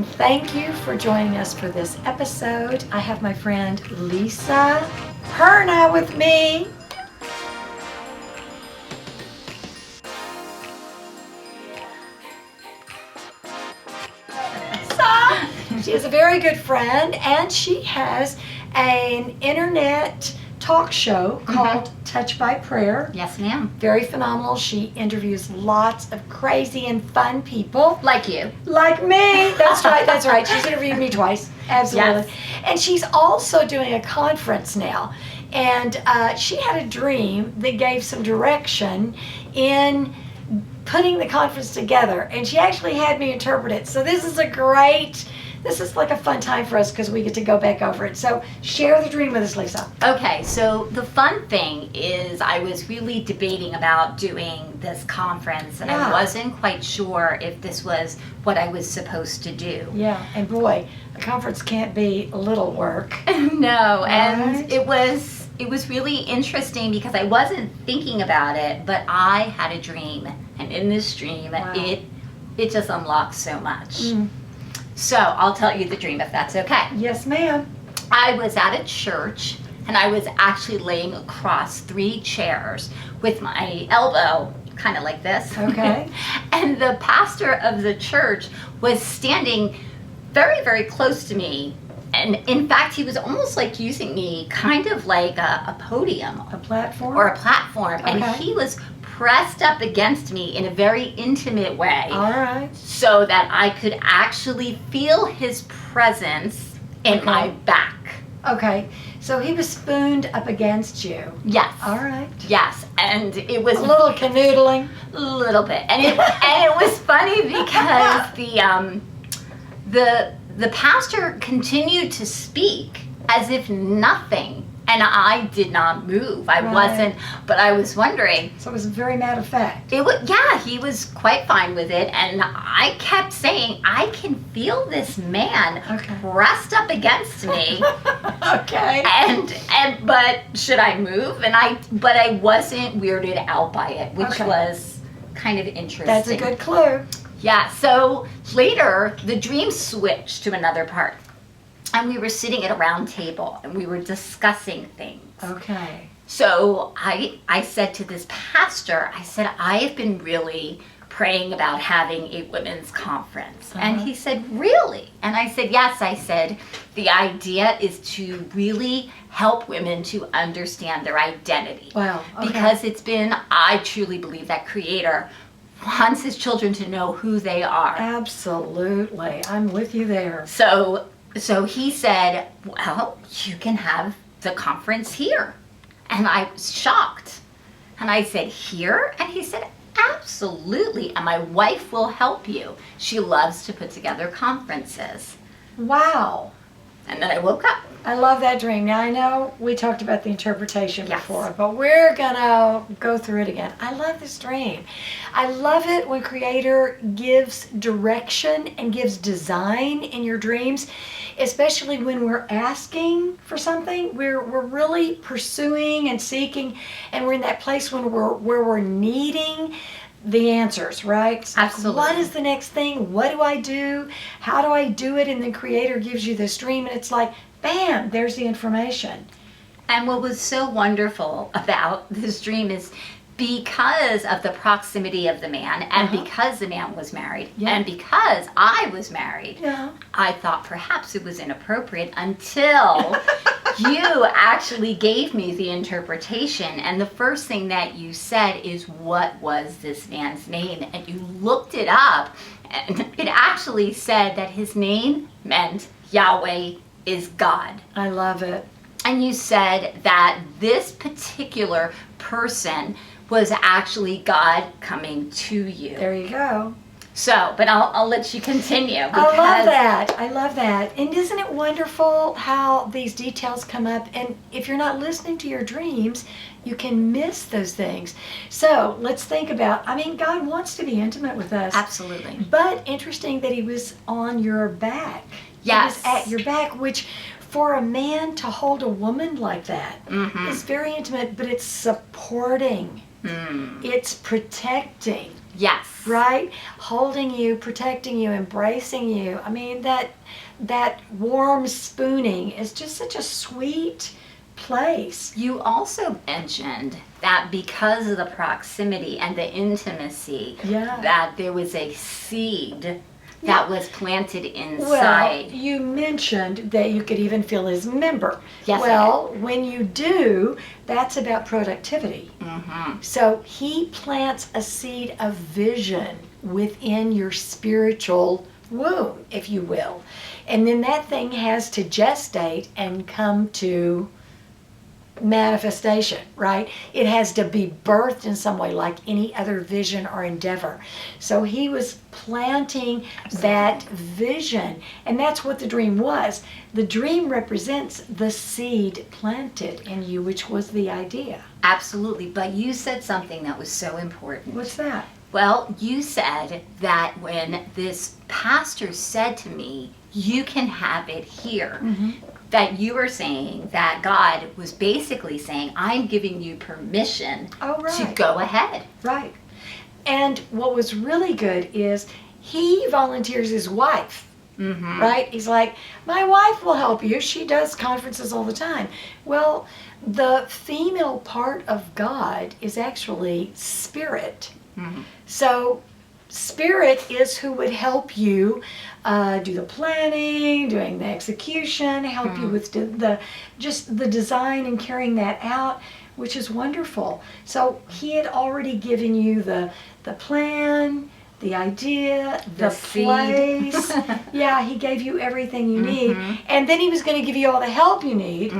Thank you for joining us for this episode. I have my friend Lisa Perna with me. She is a very good friend, and she has an internet talk show called Touch by Prayer. Yes, ma'am. Very phenomenal. She interviews lots of crazy and fun people. Like you. Like me. That's right, that's right. She's interviewed me twice. Absolutely. Yes. And she's also doing a conference now. And she had a dream that gave some direction in putting the conference together. And she actually had me interpret it. So this is like a fun time for us because we get to go back over it. So share the dream with us, Lisa. Okay, so the fun thing is I was really debating about doing this conference, and I wasn't quite sure if this was what I was supposed to do. Yeah, and boy, a conference can't be little work. No, and Right. it was really interesting because I wasn't thinking about it, but I had a dream, and in this dream, Wow. it just unlocked so much. Mm. So I'll tell you the dream if that's okay. Yes, ma'am. I was at a church, and I was actually laying across 3 chairs with my elbow kind of like this. Okay. And the pastor of the church was standing very, very close to me. And in fact, he was almost like using me kind of like a podium A platform? or a platform. And Okay. he was pressed up against me in a very intimate way, All right. so that I could actually feel his presence in my back. Okay. So he was spooned up against you. Yes. All right. Yes, and it was A little canoodling. a little bit, and it was funny because the pastor continued to speak as if nothing, and I did not move. I Right. wasn't, but I was wondering. So it was very matter of fact. Yeah, he was quite fine with it, and I kept saying, I can feel this man Okay. pressed up against me. Okay. But should I move? But I wasn't weirded out by it, which Okay. was kind of interesting. That's a good clue. Yeah, so later the dream switched to another part. And we were sitting at a round table and we were discussing things. Okay. So I said to this pastor, I said, I have been really praying about having a women's conference. And he said, really? And I said, yes. I said, the idea is to really help women to understand their identity. Wow. Okay. Because I truly believe that Creator wants his children to know who they are. Absolutely. I'm with you there. So he said, well, you can have the conference here. And I was shocked. And I said, here? And he said, absolutely. And my wife will help you. She loves to put together conferences. Wow. And then I woke up. I love that dream. Now, I know we talked about the interpretation Yes. before, but we're going to go through it again. I love this dream. I love it when Creator gives direction and gives design in your dreams, especially when we're asking for something. We're really pursuing and seeking, and we're in that place where we're needing the answers, right? It's like, Absolutely. what is the next thing? What do I do? How do I do it? And the Creator gives you this dream, and it's like, bam, there's the information. And what was so wonderful about this dream is because of the proximity of the man, and because the man was married, Yeah. and because I was married, Yeah. I thought perhaps it was inappropriate until you actually gave me the interpretation. And the first thing that you said is, what was this man's name? And you looked it up, and it actually said that his name meant Yahweh is God. I love it. And you said that this particular person was actually God coming to you. There you go. So, but I'll let you continue. I love that. I love that. And isn't it wonderful how these details come up? And if you're not listening to your dreams, you can miss those things. So let's think about, God wants to be intimate with us. Absolutely. But interesting that he was on your back. Yes. He was at your back, which for a man to hold a woman like that is very intimate, but it's supporting. It's protecting. Yes. right? Holding you, protecting you, embracing you. I mean, that warm spooning is just such a sweet place. You also mentioned that because of the proximity and the intimacy, Yeah. that there was a seed Yeah. that was planted Well, inside. you mentioned that you could even feel his member. Yes, I Well, when you do, that's about productivity. Mm-hmm. So he plants a seed of vision within your spiritual womb, if you will. And then that thing has to gestate and come to manifestation, right? It has to be birthed in some way, like any other vision or endeavor. So he was planting that vision, and that's what the dream was. The dream represents the seed planted in you, which was the idea. Absolutely. But you said something that was so important. What's that? Well, you said that when this pastor said to me, you can have it here, that you were saying that God was basically saying, I'm giving you permission Oh, right. to go ahead. Right. And what was really good is he volunteers his wife, Mm-hmm. right? He's like, my wife will help you. She does conferences all the time. Well, the female part of God is actually spirit. Mm-hmm. So spirit is who would help you do the planning, doing the execution, help you with just the design and carrying that out, which is wonderful. So he had already given you the plan, the idea, the seed. place. Yeah, he gave you everything you need. And then he was going to give you all the help you need,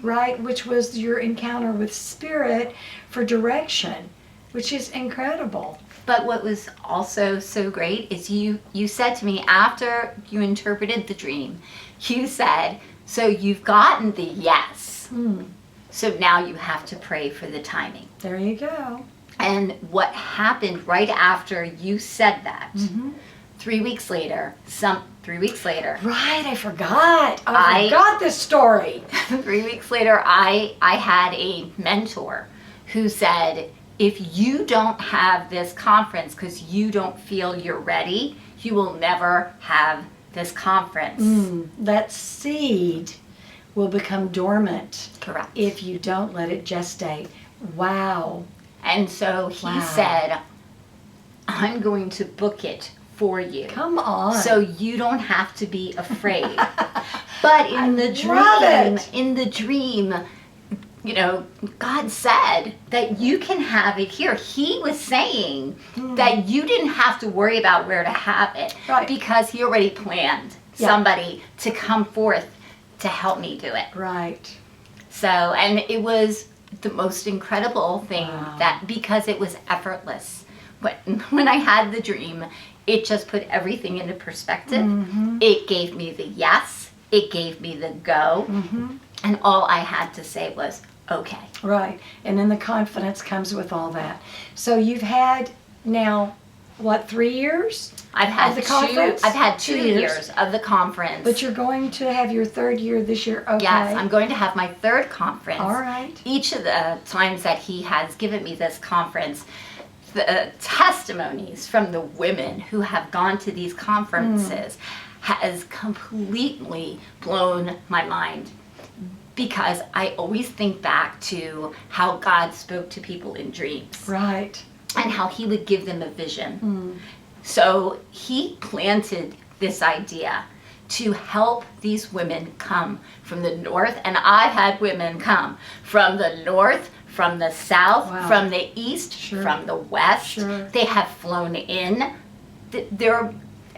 right? Which was your encounter with spirit for direction, which is incredible. But what was also so great is you said to me after you interpreted the dream, you said, so you've gotten the yes. So now you have to pray for the timing. There you go. And what happened right after you said that, 3 weeks later, 3 weeks later, Right, I forgot. I forgot this story. 3 weeks later, I had a mentor who said, if you don't have this conference because you don't feel you're ready, you will never have this conference. That seed will become dormant Correct. if you don't let it gestate. Wow. And so he Wow. said, I'm going to book it for you. Come on. So you don't have to be afraid. But in the dream, you know, God said that you can have it here. He was saying that you didn't have to worry about where to have it, Right. because he already planned somebody to come forth to help me do it. Right. So, and it was the most incredible thing Wow. that, because it was effortless. When I had the dream, it just put everything into perspective. It gave me the yes. It gave me the go. And all I had to say was, okay. Right. And then the confidence comes with all that. So you've had now, what, 3 years? I've had Of the conference? I've had 2 2 years. years of the conference. But you're going to have your 3rd year this year. Okay. Yes, I'm going to have my 3rd conference. All right. Each of the times that he has given me this conference, the testimonies from the women who have gone to these conferences has completely blown my mind, because I always think back to how God spoke to people in dreams Right. and how he would give them a vision. So he planted this idea to help these women come from the north, and I've had women come from the north, from the south, Wow. from the east, Sure. from the west. Sure. They have flown in.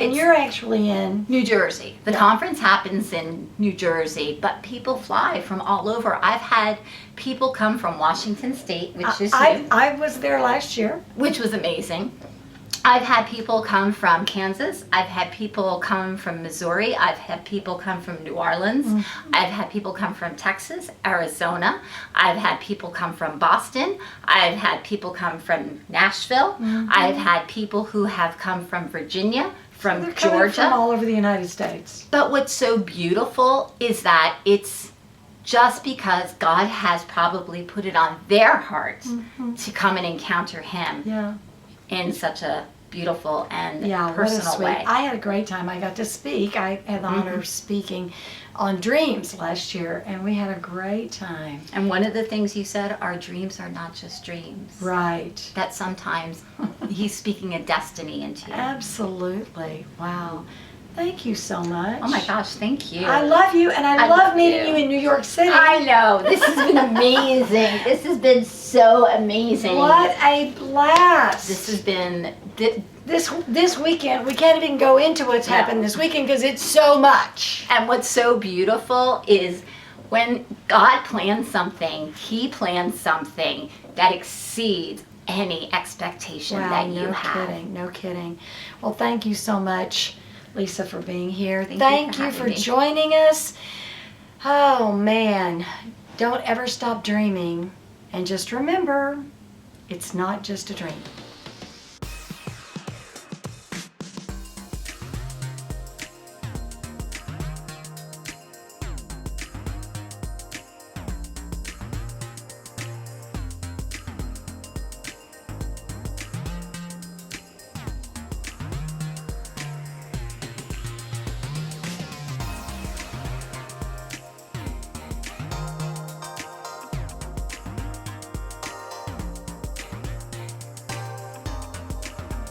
And you're actually in. New Jersey. The conference happens in New Jersey, but people fly from all over. I've had people come from Washington State, which is new, I was there last year. which was amazing. I've had people come from Kansas. I've had people come from Missouri. I've had people come from New Orleans. I've had people come from Texas, Arizona. I've had people come from Boston. I've had people come from Nashville. I've had people who have come from Virginia, from They're coming Georgia. from all over the United States. But what's so beautiful is that it's just because God has probably put it on their heart to come and encounter him. Yeah. in such a beautiful and Yeah, what a personal sweet. way. I had a great time. I got to speak. I had the honor of speaking on dreams last year, and we had a great time. And one of the things you said, our dreams are not just dreams. Right. That sometimes he's speaking a destiny into you. Absolutely. Wow. Thank you so much. Oh my gosh, thank you. I love you, and I I love love meeting you. you in New York City. I know. This has been amazing. This has been so amazing. What a blast. This has been... This weekend, we can't even go into what's No. happened this weekend because it's so much. And what's so beautiful is when God plans something, He plans something that exceeds any expectation Wow, that you no have. kidding, no kidding. Well, thank you so much, Lisa, for being here. Thank you for for having me. joining us. Oh, man. Don't ever stop dreaming. And just remember, it's not just a dream.